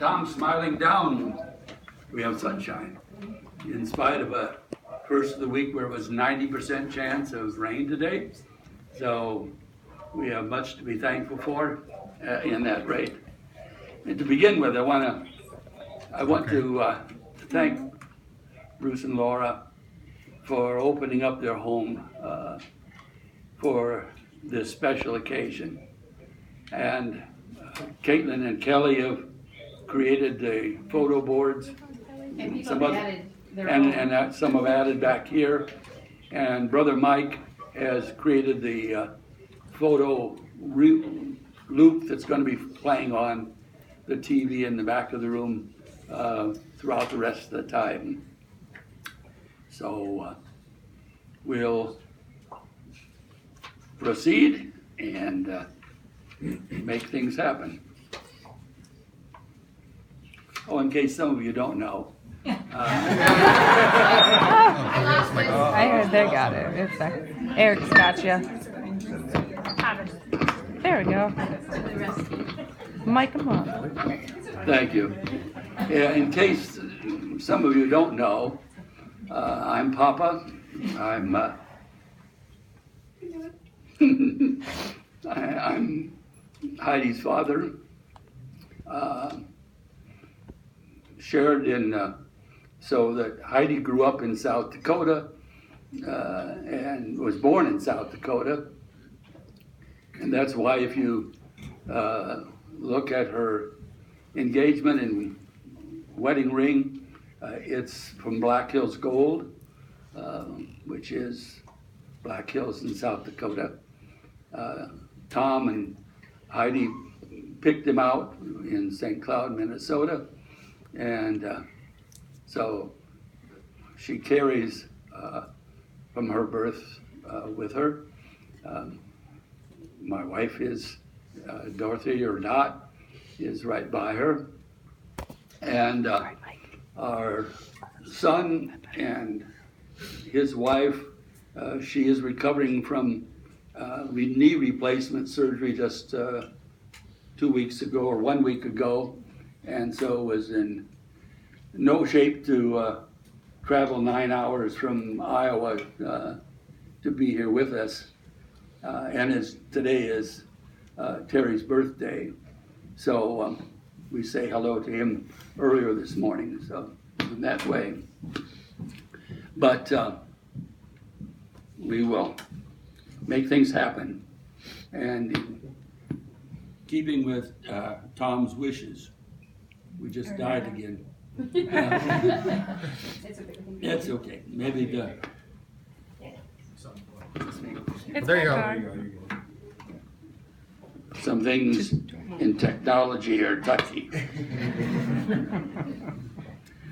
Tom smiling down, we have sunshine. In spite of a first of the week where it was 90% chance of rain today. So we have much to be thankful for in that rate. And to begin with, I want to thank Bruce and Laura for opening up their home for this special occasion. And Caitlin and Kelly have created the photo boards. And people Some have other- added their own. and some have added back here. And Brother Mike has created the photo loop that's going to be playing on the TV in the back of the room throughout the rest of the time. So we'll proceed and make things happen. Oh, in case some of you don't know, I lost it. I heard they got it. It's Eric's got you. There we go. Mic him up. thank you. Yeah, in case some of you don't know, I'm Papa. I'm Heidi's father. Shared in, so that Heidi grew up in South Dakota and was born in South Dakota. And that's why if you look at her engagement and wedding ring, it's from Black Hills Gold, which is Black Hills in South Dakota. Tom and Heidi picked him out in St. Cloud, Minnesota. And so she carries from her birth with her. My wife is Dorothy, or Dot, is right by her. And our son and his wife, she is recovering from knee replacement surgery just 2 weeks ago or 1 week ago, and so was in no shape to travel 9 hours from Iowa to be here with us. And today is Terry's birthday, so we say hello to him earlier this morning, so in that way. But we will make things happen. And in keeping with Tom's wishes, we just died again. It's okay. It's okay, maybe the, It's There you go. my There you card. go. You go. some things in technology are touchy.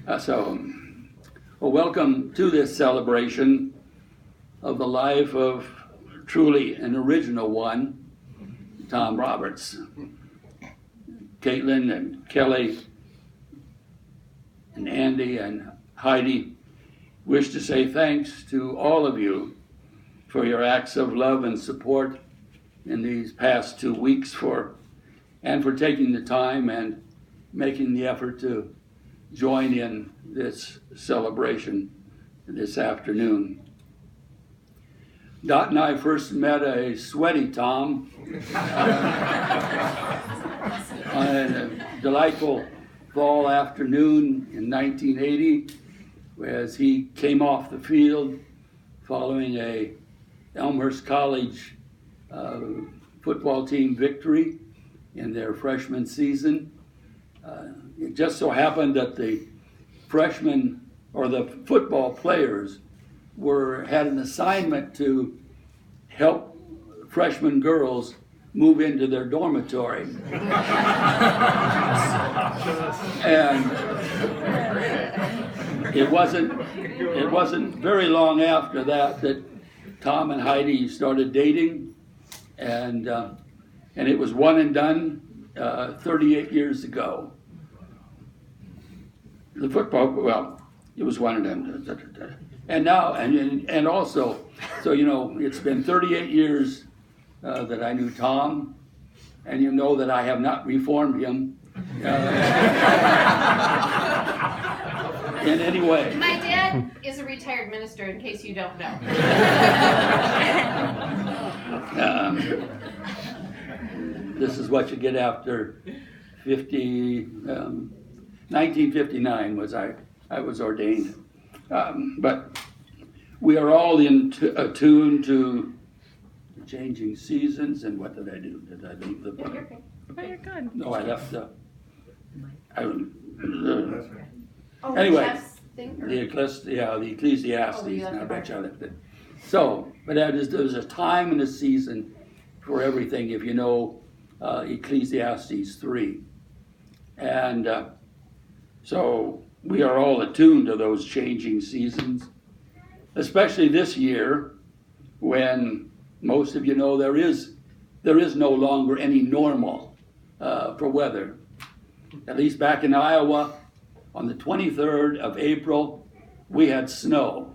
Well, welcome to this celebration of the life of truly an original one, Tom Roberts. Caitlin and Kelly and Andy and Heidi wish to say thanks to all of you for your acts of love and support in these past 2 weeks and for taking the time and making the effort to join in this celebration this afternoon. Dot and I first met a sweaty Tom on a delightful fall afternoon in 1980 as he came off the field following a Elmhurst College football team victory in their freshman season. It just so happened that the freshmen or the football players had an assignment to help freshman girls move into their dormitory. And it wasn't very long after that Tom and Heidi started dating, and it was one and done 38 years ago. The football, well, it was one and done. And now, and also, so it's been 38 years that I knew Tom, and you know that I have not reformed him In any way. My dad is a retired minister, in case you don't know. This is what you get after 1959 was I was ordained. But we are all attuned to the changing seasons. And what did I do? Did I leave the book? Oh, you're good. No, I left the. Oh, Anyway, Jeff's thing, or- the Ecclesiastes. Oh, you left I the bet you I part. left it. So, but there's a time and a season for everything. If you know Ecclesiastes 3, and so we are all attuned to those changing seasons, especially this year, when most of you know there is no longer any normal for weather. At least back in Iowa, on the 23rd of April, we had snow.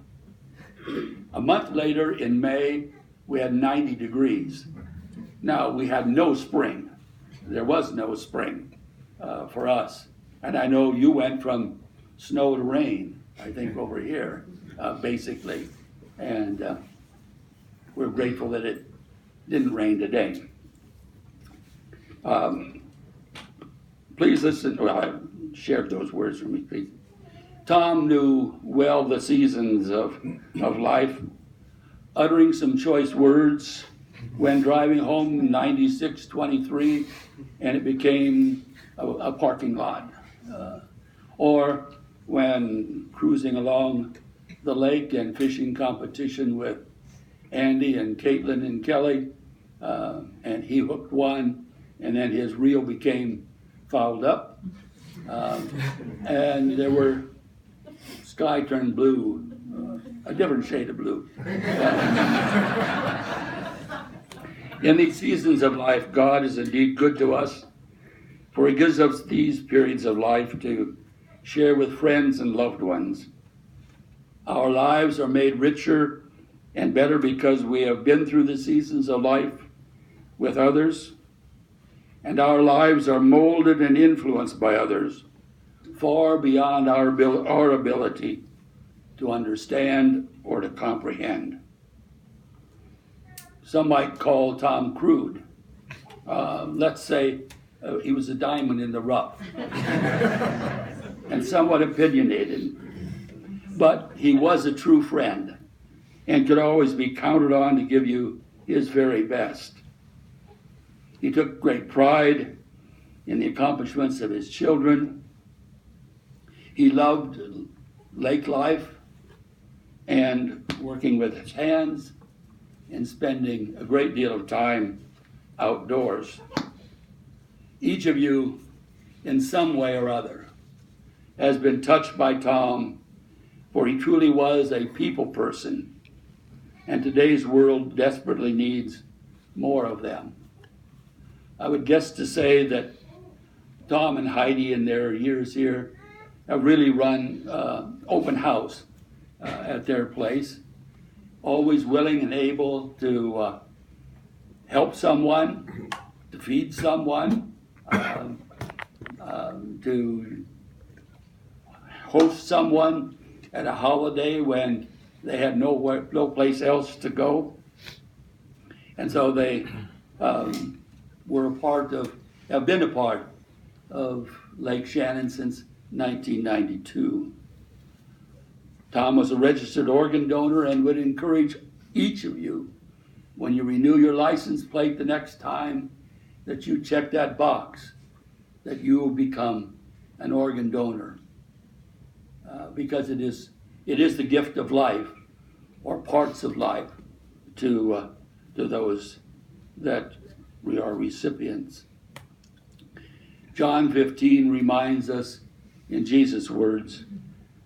A month later, in May, we had 90 degrees. Now, we had no spring. There was no spring for us. And I know you went from snow to rain, I think, over here, basically. And we're grateful that it didn't rain today. Please listen. Well, I shared those words with me, please. Tom knew well the seasons of life, uttering some choice words when driving home 9623, and it became a parking lot. Or when cruising along the lake and fishing competition with Andy and Caitlin and Kelly, and he hooked one, and then his reel became fouled up, and there were sky turned blue, a different shade of blue. In these seasons of life, God is indeed good to us, for He gives us these periods of life to share with friends and loved ones. Our lives are made richer and better because we have been through the seasons of life with others, and our lives are molded and influenced by others far beyond our ability to understand or to comprehend. Some might call Tom crude. Let's say he was a diamond in the rough and somewhat opinionated, but he was a true friend and could always be counted on to give you his very best. He took great pride in the accomplishments of his children. He loved lake life and working with his hands and spending a great deal of time outdoors. Each of you, in some way or other, has been touched by Tom, for he truly was a people person, and today's world desperately needs more of them. I would guess to say that Tom and Heidi, in their years here, have really run open house at their place, always willing and able to help someone, to feed someone, to host someone at a holiday when they had no place else to go. And so they have been a part of Lake Shannon since 1992. Tom was a registered organ donor and would encourage each of you, when you renew your license plate the next time, that you check that box, that you will become an organ donor. Because it is the gift of life, or parts of life, to those that we are recipients. John 15 reminds us in Jesus' words,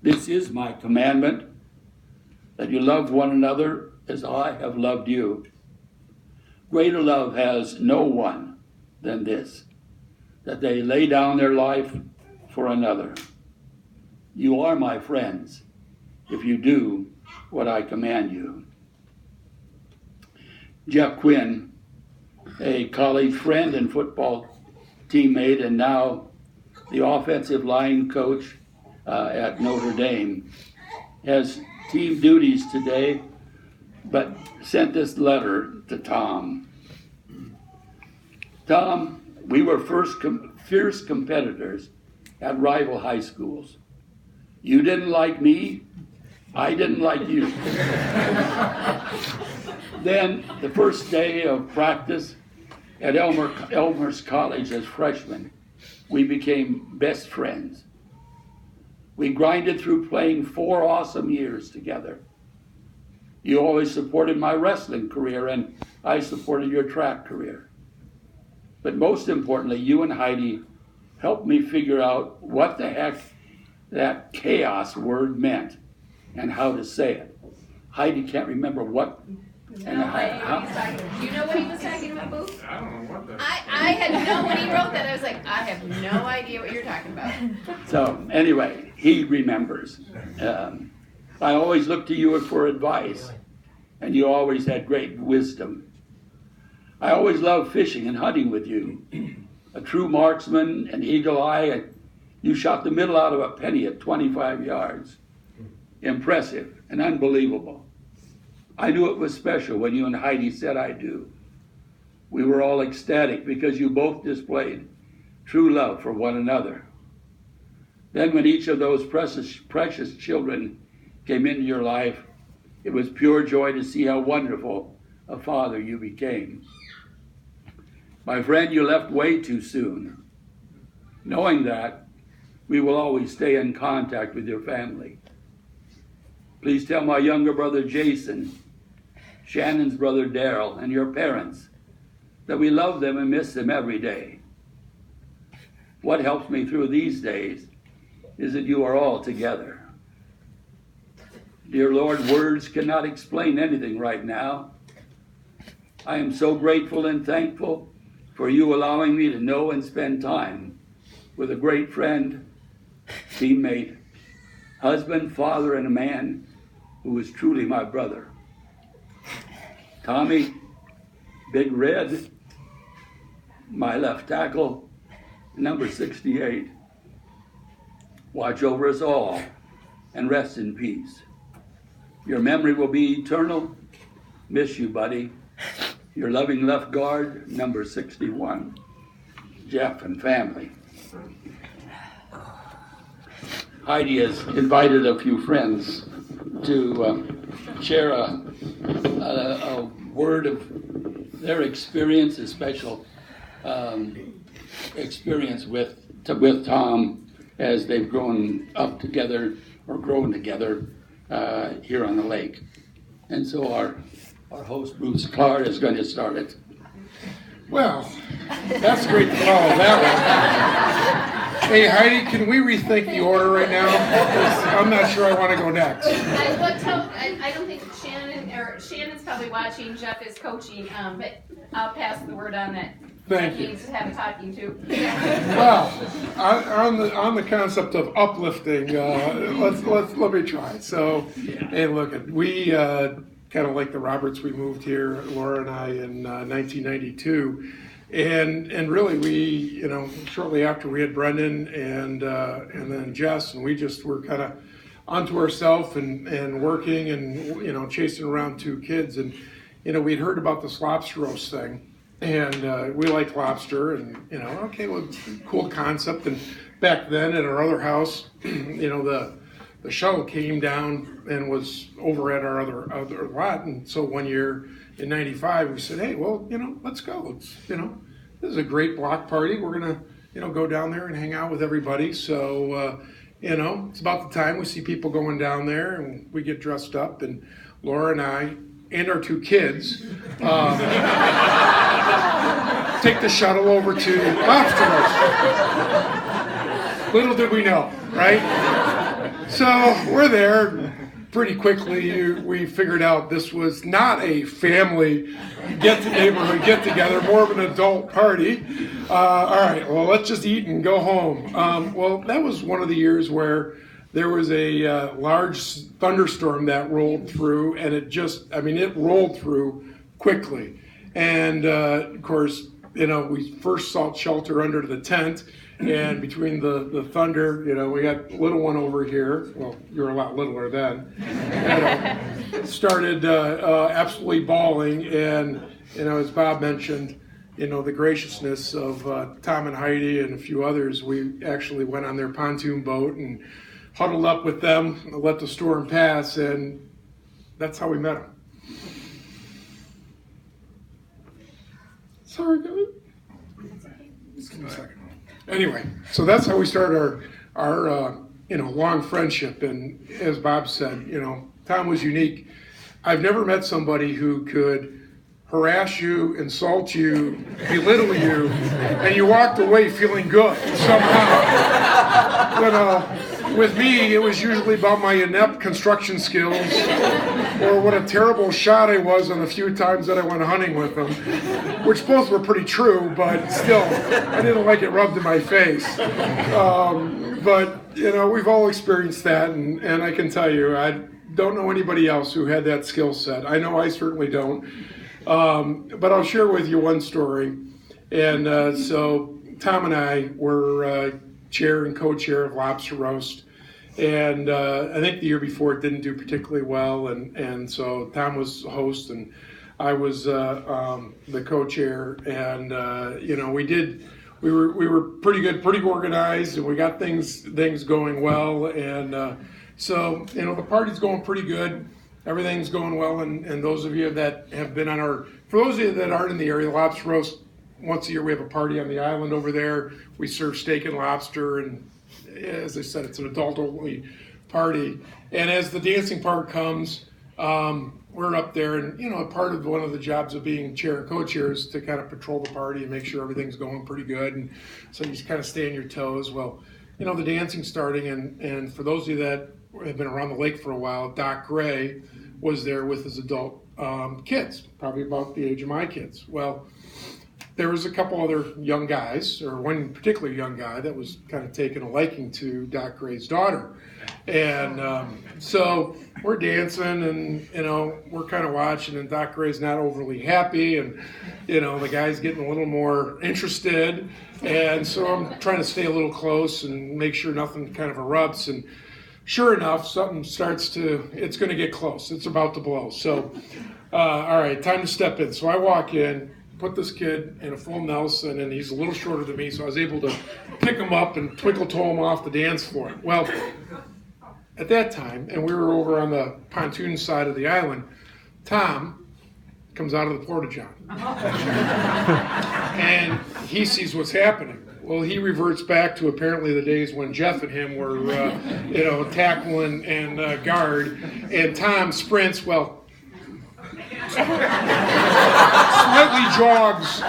"This is my commandment, that you love one another as I have loved you. Greater love has no one than this, that they lay down their life for another. You are my friends if you do what I command you." Jeff Quinn, a college friend and football teammate, and now the offensive line coach at Notre Dame, has team duties today, but sent this letter to Tom. Tom, we were fierce competitors at rival high schools. You didn't like me, I didn't like you. Then, the first day of practice at Elmhurst College as freshmen, we became best friends. We grinded through playing 4 awesome years together. You always supported my wrestling career, and I supported your track career. But most importantly, you and Heidi helped me figure out what the heck that chaos word meant and how to say it. Heidi can't remember what. No idea what he's talking about. Do you know what he was talking about, Booth? I don't know what that. I had no, when he wrote that, I was like, I have no idea what you're talking about. So anyway, he remembers. I always looked to you for advice, and you always had great wisdom. I always loved fishing and hunting with you. A true marksman, an eagle eye, and you shot the middle out of a penny at 25 yards. Impressive and unbelievable. I knew it was special when you and Heidi said I do. We were all ecstatic because you both displayed true love for one another. Then when each of those precious children came into your life, it was pure joy to see how wonderful a father you became. My friend, you left way too soon. Knowing that, we will always stay in contact with your family. Please tell my younger brother Jason, Shannon's brother Daryl, and your parents that we love them and miss them every day. What helps me through these days is that you are all together. Dear Lord, words cannot explain anything right now. I am so grateful and thankful for you allowing me to know and spend time with a great friend, teammate, husband, father, and a man who was truly my brother. Tommy, Big Red, my left tackle, number 68. Watch over us all and rest in peace. Your memory will be eternal. Miss you, buddy. Your loving left guard, number 61. Jeff and family. Heidi has invited a few friends to share a word of their experience, a special experience with Tom as they've grown up together or grown together here on the lake. And so our host, Bruce Clark, is going to start it. Well, that's great to follow that one. Hey Heidi, can we rethink the order right now? 'Cause I'm not sure I want to go next. I don't think Shannon's probably watching, Jeff is coaching, but I'll pass the word on that. Thank Jeff you. needs to have a talking to. Well, on the concept of uplifting, let me try. So, hey, look, we kind of like the Roberts. We moved here, Laura and I, in 1992, and really we, shortly after we had Brendan and then Jess, and we just were kind of onto ourselves and working and chasing around 2 kids, and we'd heard about this lobster roast thing. And we liked lobster, and okay, well, cool concept. And back then at our other house, the shuttle came down and was over at our other lot. And so one year in '95, we said, hey, well, let's go. It's this is a great block party. We're gonna go down there and hang out with everybody. So it's about the time we see people going down there, and we get dressed up, and Laura and I and our 2 kids take the shuttle over to lobster roast. Little did we know, right? So we're there. Pretty quickly, we figured out this was not a family neighborhood get-together, more of an adult party. All right, well, let's just eat and go home. Well, that was one of the years where there was a large thunderstorm that rolled through, and it rolled through quickly. And of course, we first sought shelter under the tent, And between the Thunder, we got little one over here. Well, you were a lot littler then. Started absolutely bawling. And, as Bob mentioned, the graciousness of Tom and Heidi and a few others, we actually went on their pontoon boat and huddled up with them, let the storm pass, and that's how we met them. Sorry, guys. Just give me a second. Anyway, so that's how we started our long friendship. And as Bob said, Tom was unique. I've never met somebody who could harass you, insult you, belittle you, and you walked away feeling good somehow. With me, it was usually about my inept construction skills or what a terrible shot I was on the few times that I went hunting with him, which both were pretty true, but still, I didn't like it rubbed in my face. But we've all experienced that, and I can tell you, I don't know anybody else who had that skill set. I know I certainly don't. But I'll share with you one story. And so Tom and I were chair and co-chair of Lobster Roast. And I think the year before it didn't do particularly well. And so Tom was host and I was the co-chair. And, we were pretty good, pretty organized, and we got things going well. And so, the party's going pretty good. Everything's going well, and those of you that have been for those of you that aren't in the area, Lobster Roast, once a year we have a party on the island over there. We serve steak and lobster, and as I said, it's an adult-only party. And as the dancing part comes, we're up there, and part of one of the jobs of being chair and co-chair is to kind of patrol the party and make sure everything's going pretty good, and so you just kind of stay on your toes. Well, the dancing's starting, and for those of you that have been around the lake for a while, Doc Gray was there with his adult kids, probably about the age of my kids. Well, there was a couple other young guys, or one particular young guy that was kind of taking a liking to Doc Gray's daughter. And so we're dancing and, we're kind of watching, and Doc Gray's not overly happy, and, the guy's getting a little more interested. And so I'm trying to stay a little close and make sure nothing kind of erupts. And sure enough, something it's going to get close. It's about to blow. So, all right, time to step in. So I walk in, put this kid in a full Nelson, and he's a little shorter than me, so I was able to pick him up and twinkle toe him off the dance floor. Well, at that time, and we were over on the pontoon side of the island, Tom comes out of the porta-john. And he sees what's happening. Well, he reverts back to apparently the days when Jeff and him were, tackle and guard, and Tom sprints, slightly jogs,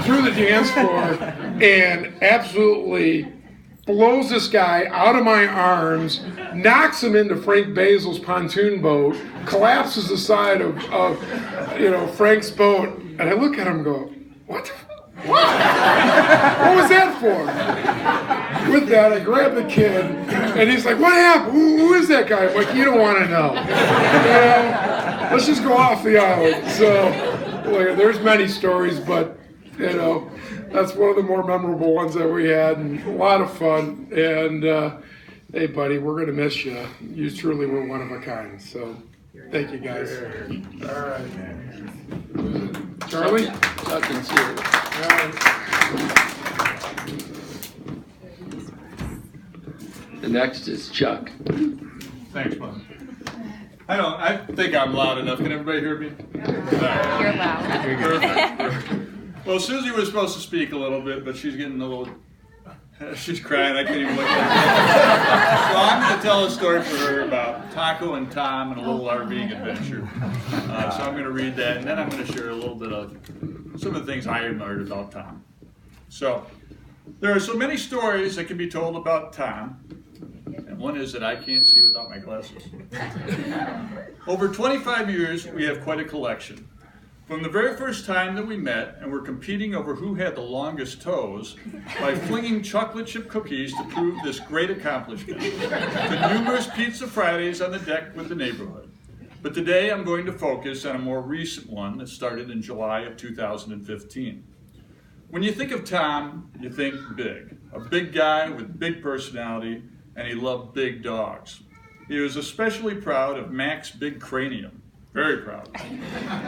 through the dance floor and absolutely blows this guy out of my arms, knocks him into Frank Basil's pontoon boat, collapses the side of Frank's boat, and I look at him and go, what? What was that for? With that, I grab the kid, and he's like, what happened? Who is that guy? I'm like, you don't want to know. Let's just go off the island. So, there's many stories, but, that's one of the more memorable ones that we had, and a lot of fun. And, hey, buddy, we're going to miss you. You truly were one of a kind. So, thank you, guys. All right. Charlie? Chuck and Sue. All right. The next is Chuck. Thanks, Bob. I think I'm loud enough. Can everybody hear me? You're loud. Perfect. Well, Susie was supposed to speak a little bit, but she's getting a little, she's crying. I can't even look at her. So I'm going to tell a story for her about Taco and Tom and a little RVing adventure. So I'm going to read that, and then I'm going to share a little bit of some of the things I admired about Tom. So there are so many stories that can be told about Tom. And one is that I can't see without my glasses. Over 25 years, we have quite a collection. From the very first time that we met and were competing over who had the longest toes, by flinging chocolate chip cookies to prove this great accomplishment, to numerous Pizza Fridays on the deck with the neighborhood. But today I'm going to focus on a more recent one that started in July of 2015. When you think of Tom, you think big. A big guy with big personality, and he loved big dogs. He was especially proud of Mac's big cranium. Very proud.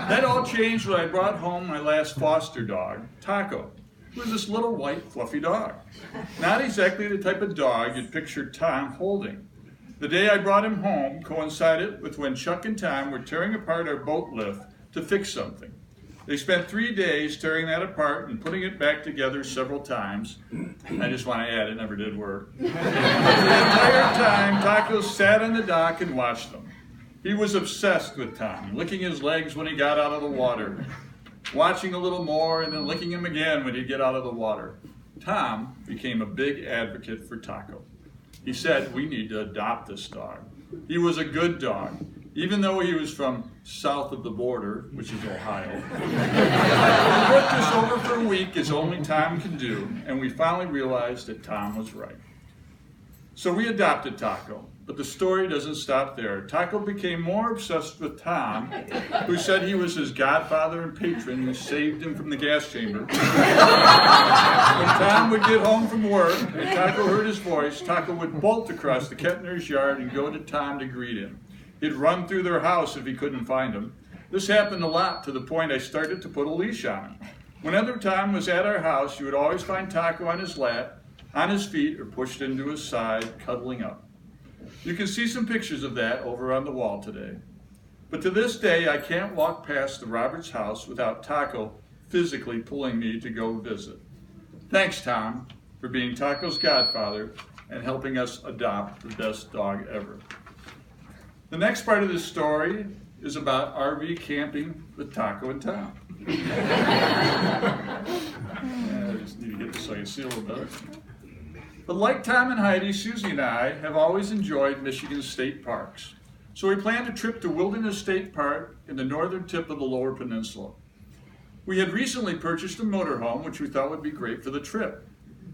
That all changed when I brought home my last foster dog, Taco. He was this little white fluffy dog. Not exactly the type of dog you'd picture Tom holding. The day I brought him home coincided with when Chuck and Tom were tearing apart our boat lift to fix something. They spent 3 days tearing that apart and putting it back together several times. I just want to add, it never did work. But the entire time, Taco sat on the dock and watched them. He was obsessed with Tom, licking his legs when he got out of the water, watching a little more and then licking him again when he'd get out of the water. Tom became a big advocate for Taco. He said, we need to adopt this dog. He was a good dog, even though he was from south of the border, which is Ohio. We worked this over for a week, as only Tom can do, and we finally realized that Tom was right. So we adopted Taco, but the story doesn't stop there. Taco became more obsessed with Tom, who said he was his godfather and patron who saved him from the gas chamber. When Tom would get home from work and Taco heard his voice, Taco would bolt across the Kettner's yard and go to Tom to greet him. He'd run through their house if he couldn't find him. This happened a lot, to the point I started to put a leash on him. Whenever Tom was at our house, you would always find Taco on his lap, on his feet, or pushed into his side, cuddling up. You can see some pictures of that over on the wall today. But to this day, I can't walk past the Roberts house without Taco physically pulling me to go visit. Thanks, Tom, for being Taco's godfather and helping us adopt the best dog ever. The next part of this story is about RV camping with Taco and Tom. I just need to get this so I can see a little better. But like Tom and Heidi, Susie and I have always enjoyed Michigan state parks. So we planned a trip to Wilderness State Park in the northern tip of the Lower Peninsula. We had recently purchased a motorhome, which we thought would be great for the trip.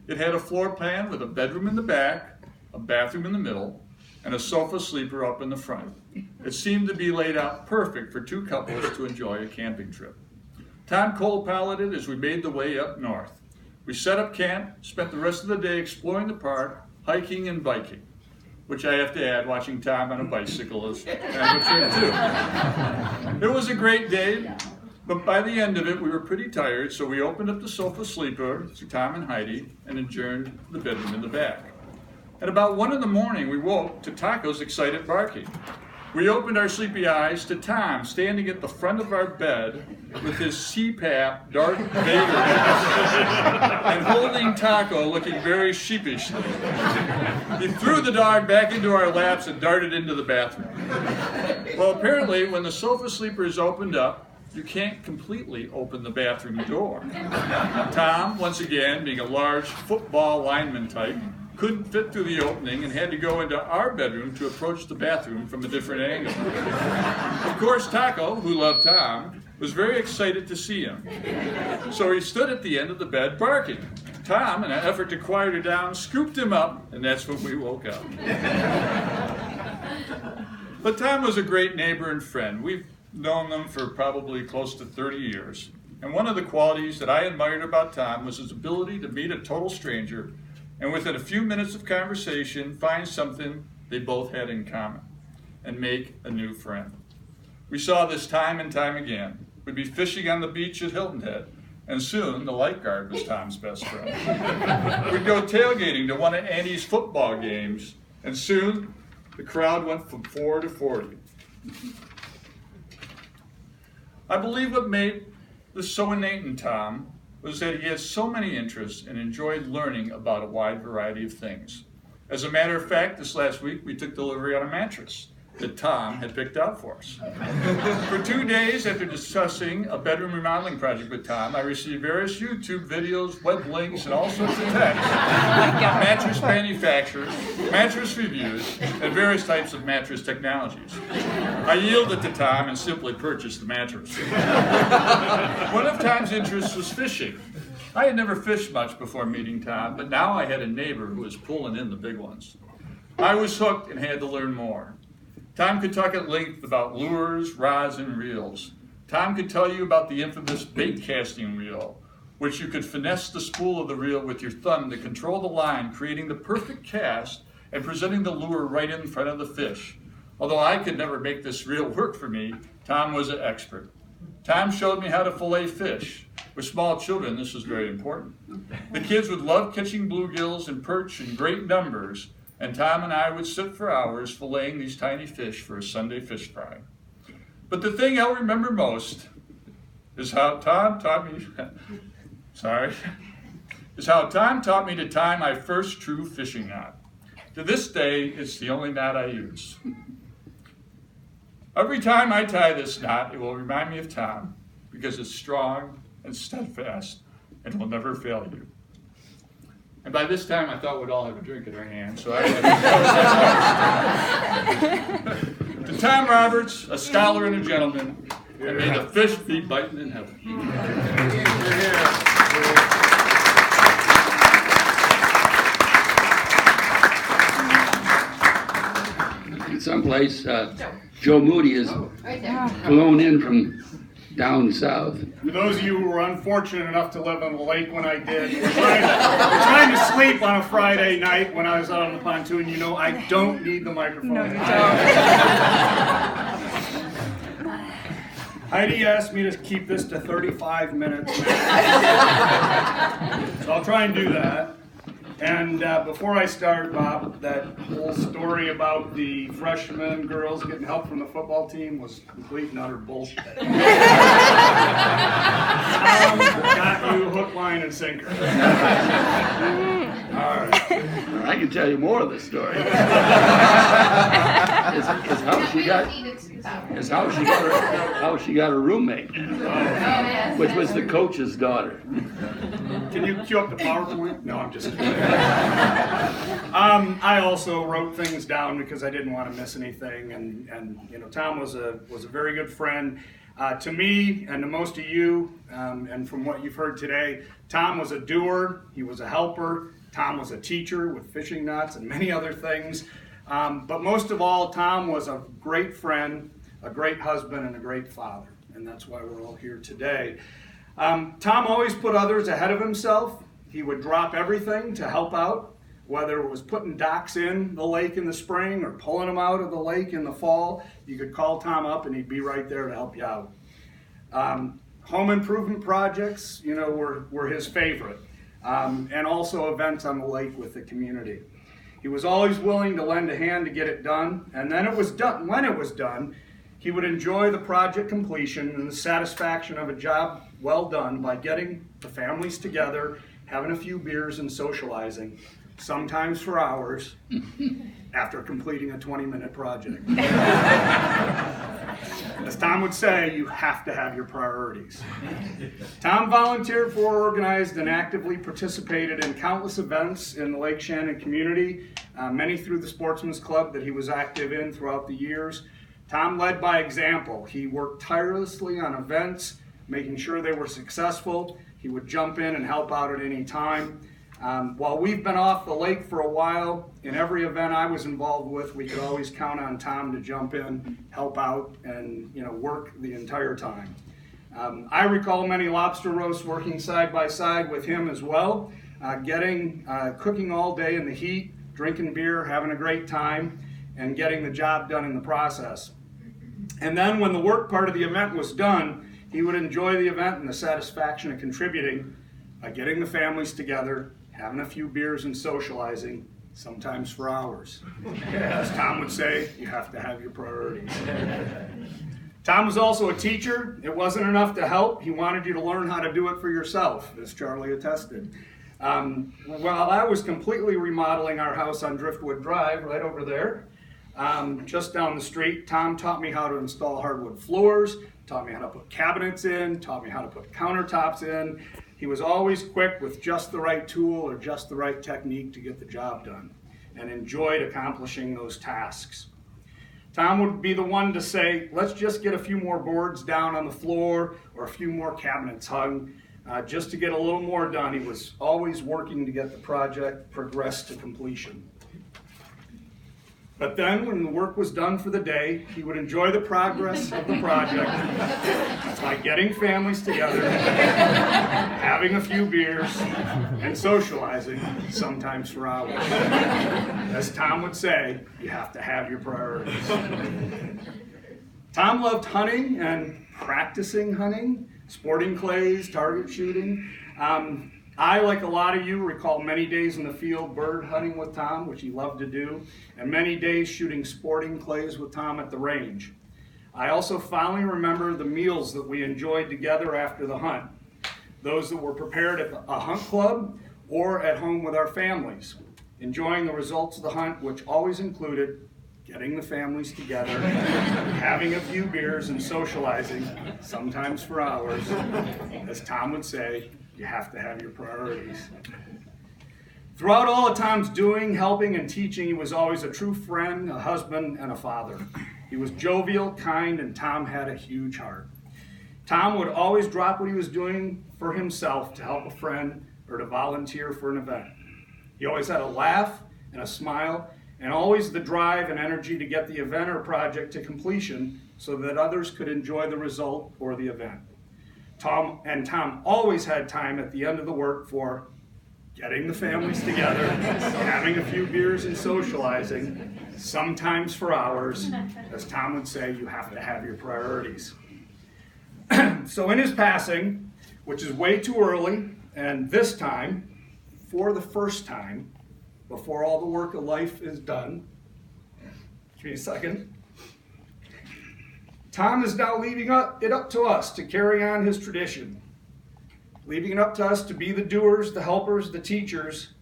It had a floor plan with a bedroom in the back, a bathroom in the middle, and a sofa sleeper up in the front. It seemed to be laid out perfect for two couples to enjoy a camping trip. Tom co-piloted as we made the way up north. We set up camp, spent the rest of the day exploring the park, hiking and biking, which I have to add, watching Tom on a bicycle is kind of a trip too. It was a great day, but by the end of it, we were pretty tired, so we opened up the sofa sleeper to Tom and Heidi and adjourned the bedroom in the back. At about 1 in the morning, we woke to Taco's excited barking. We opened our sleepy eyes to Tom standing at the front of our bed with his CPAP Darth Vader mask and holding Taco, looking very sheepishly. He threw the dog back into our laps and darted into the bathroom. Well, apparently, when the sofa sleeper is opened up, you can't completely open the bathroom door. Tom, once again, being a large football lineman type, couldn't fit through the opening and had to go into our bedroom to approach the bathroom from a different angle. Of course, Taco, who loved Tom, was very excited to see him. So he stood at the end of the bed barking. Tom, in an effort to quiet her down, scooped him up, and that's when we woke up. But Tom was a great neighbor and friend. We've known them for probably close to 30 years. And one of the qualities that I admired about Tom was his ability to meet a total stranger and within a few minutes of conversation, find something they both had in common and make a new friend. We saw this time and time again. We'd be fishing on the beach at Hilton Head, and soon the lifeguard was Tom's best friend. We'd go tailgating to one of Andy's football games, and soon the crowd went from 4 to 40. I believe what made this so innate in Tom was that he had so many interests and enjoyed learning about a wide variety of things. As a matter of fact, this last week we took delivery on a mattress that Tom had picked out for us. For 2 days after discussing a bedroom remodeling project with Tom, I received various YouTube videos, web links, and all sorts of texts. Mattress manufacturers, mattress reviews, and various types of mattress technologies. I yielded to Tom and simply purchased the mattress. One of Tom's interests was fishing. I had never fished much before meeting Tom, but now I had a neighbor who was pulling in the big ones. I was hooked and had to learn more. Tom could talk at length about lures, rods, and reels. Tom could tell you about the infamous bait casting reel, which you could finesse the spool of the reel with your thumb to control the line, creating the perfect cast and presenting the lure right in front of the fish. Although I could never make this reel work for me, Tom was an expert. Tom showed me how to fillet fish. With small children, this was very important. The kids would love catching bluegills and perch in great numbers, and Tom and I would sit for hours filleting these tiny fish for a Sunday fish fry. But the thing I'll remember most is how Tom taught me, to tie my first true fishing knot. To this day, it's the only knot I use. Every time I tie this knot, it will remind me of Tom, because it's strong and steadfast and will never fail you. And by this time, I thought we'd all have a drink in our hands, so to Tom Roberts, a scholar and a gentleman, and may the fish be biting in heaven. Someplace, Joe Moody is Right there. flown in from down south. For those of you who were unfortunate enough to live on the lake when I did, we're trying to sleep on a Friday night when I was out on the pontoon, you know I don't need the microphone. No, you don't. Heidi asked me to keep this to 35 minutes. So I'll try and do that. And before I start, Bob, that whole story about the freshman girls getting help from the football team was complete and utter bullshit. Got you hook, line, and sinker. All right. I can tell you more of the story. Is how she got her roommate, Yes. which was the coach's daughter. Can you cue up the PowerPoint? No, I'm just kidding. I also wrote things down because I didn't want to miss anything, and you know, Tom was a very good friend to me and to most of you. And from what you've heard today, Tom was a doer. He was a helper. Tom was a teacher with fishing knots and many other things. But most of all, Tom was a great friend, a great husband, and a great father. And that's why we're all here today. Tom always put others ahead of himself. He would drop everything to help out, whether it was putting docks in the lake in the spring or pulling them out of the lake in the fall. You could call Tom up and he'd be right there to help you out. Home improvement projects, you know, were his favorite. And also events on the lake with the community. He was always willing to lend a hand to get it done, and then it was done. When it was done, he would enjoy the project completion and the satisfaction of a job well done by getting the families together, having a few beers and socializing, sometimes for hours, after completing a 20-minute project. As Tom would say, you have to have your priorities. Tom volunteered for, organized, and actively participated in countless events in the Lake Shannon community, many through the Sportsman's Club that he was active in throughout the years. Tom led by example. He worked tirelessly on events, making sure they were successful. He would jump in and help out at any time. While we've been off the lake for a while, in every event I was involved with, we could always count on Tom to jump in, help out, and work the entire time. I recall many lobster roasts working side by side with him as well, cooking all day in the heat, drinking beer, having a great time, and getting the job done in the process. And then when the work part of the event was done, he would enjoy the event and the satisfaction of contributing by getting the families together, having a few beers and socializing, sometimes for hours. As Tom would say, you have to have your priorities. Tom was also a teacher. It wasn't enough to help. He wanted you to learn how to do it for yourself, as Charlie attested. While I was completely remodeling our house on Driftwood Drive, right over there, just down the street, Tom taught me how to install hardwood floors, taught me how to put cabinets in, taught me how to put countertops in. He was always quick with just the right tool or just the right technique to get the job done, and enjoyed accomplishing those tasks. Tom would be the one to say, let's just get a few more boards down on the floor or a few more cabinets hung, just to get a little more done. He was always working to get the project progressed to completion. But then, when the work was done for the day, he would enjoy the progress of the project by getting families together, having a few beers, and socializing, sometimes for hours. As Tom would say, you have to have your priorities. Tom loved hunting and practicing hunting, sporting clays, target shooting. I, like a lot of you, recall many days in the field bird hunting with Tom, which he loved to do, and many days shooting sporting clays with Tom at the range. I also fondly remember the meals that we enjoyed together after the hunt, those that were prepared at a hunt club or at home with our families, enjoying the results of the hunt, which always included getting the families together, having a few beers and socializing, sometimes for hours. As Tom would say, you have to have your priorities. Throughout all of Tom's doing, helping, and teaching, he was always a true friend, a husband, and a father. He was jovial, kind, and Tom had a huge heart. Tom would always drop what he was doing for himself to help a friend or to volunteer for an event. He always had a laugh and a smile, and always the drive and energy to get the event or project to completion so that others could enjoy the result or the event. Tom always had time at the end of the work for getting the families together, having a few beers and socializing, sometimes for hours. As Tom would say, you have to have your priorities. So in his passing, which is way too early, and this time, for the first time, before all the work of life is done, give me a second. Tom is now leaving it up to us to carry on his tradition, leaving it up to us to be the doers, the helpers, the teachers,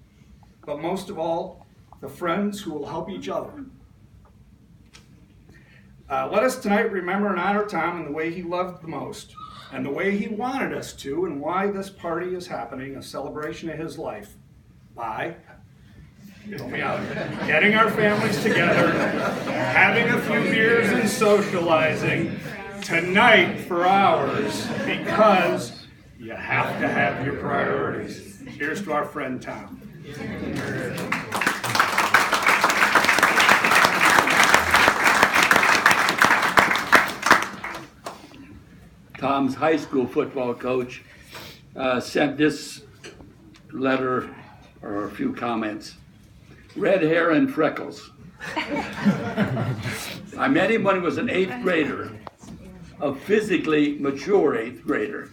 but most of all, the friends who will help each other. Let us tonight remember and honor Tom in the way he loved the most, and the way he wanted us to, and why this party is happening, a celebration of his life, by help me out. Getting our families together, having a few beers and socializing tonight for hours, because you have to have your priorities. Here's to our friend Tom. Tom's high school football coach sent this letter or a few comments. Red hair and freckles. I met him when he was an 8th grader, a physically mature 8th grader.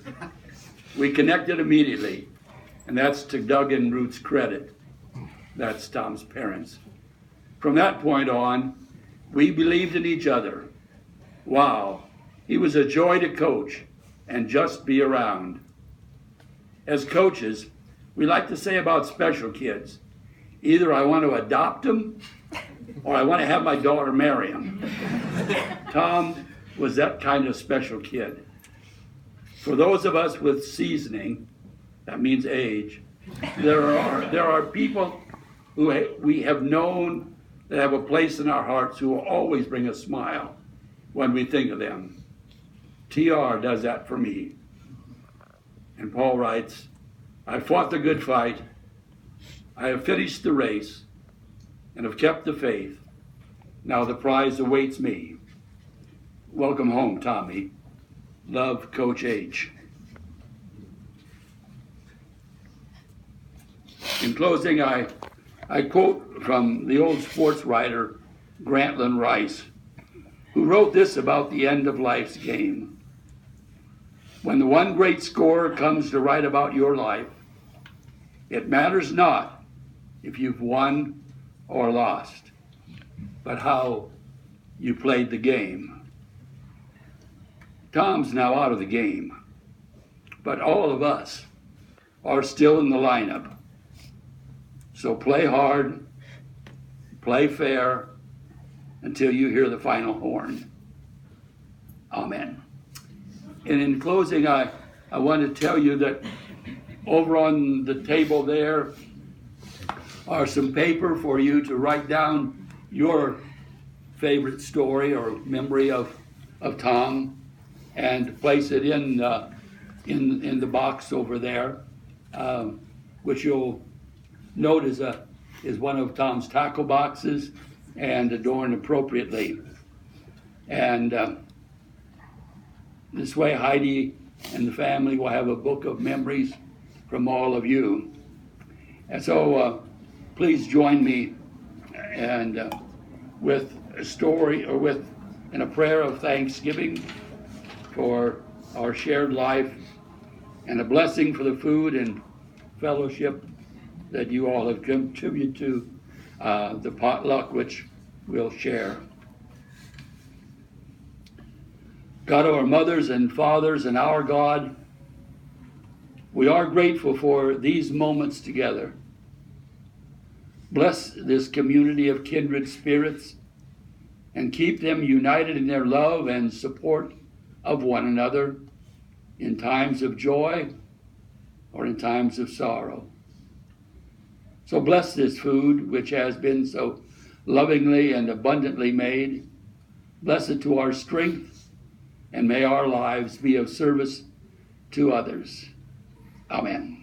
We connected immediately, and that's to Doug and Ruth's credit. That's Tom's parents. From that point on, we believed in each other. Wow, he was a joy to coach and just be around. As coaches, we like to say about special kids, either I want to adopt them or I want to have my daughter marry him. Tom was that kind of special kid. For those of us with seasoning, that means age, there are people who we have known that have a place in our hearts who will always bring a smile when we think of them. TR does that for me. And Paul writes, I fought the good fight. I have finished the race and have kept the faith. Now the prize awaits me. Welcome home, Tommy. Love, Coach H. In closing, I quote from the old sports writer, Grantland Rice, who wrote this about the end of life's game. When the one great scorer comes to write about your life, it matters not if you've won or lost, but how you played the game. Tom's now out of the game, but all of us are still in the lineup. So play hard, play fair, until you hear the final horn. Amen. And in closing, I want to tell you that over on the table there are some paper for you to write down your favorite story or memory of Tom, and place it in the box over there, which you'll note is one of Tom's tackle boxes. and adorned appropriately. And this way Heidi and the family will have a book of memories from all of you. And so please join me and with a story or in a prayer of thanksgiving for our shared life and a blessing for the food and fellowship that you all have contributed to the potluck which we'll share. God, our mothers and fathers and our God, we are grateful for these moments together. Bless this community of kindred spirits and keep them united in their love and support of one another in times of joy or in times of sorrow. So bless this food which has been so lovingly and abundantly made. Bless it to our strength, and may our lives be of service to others. Amen.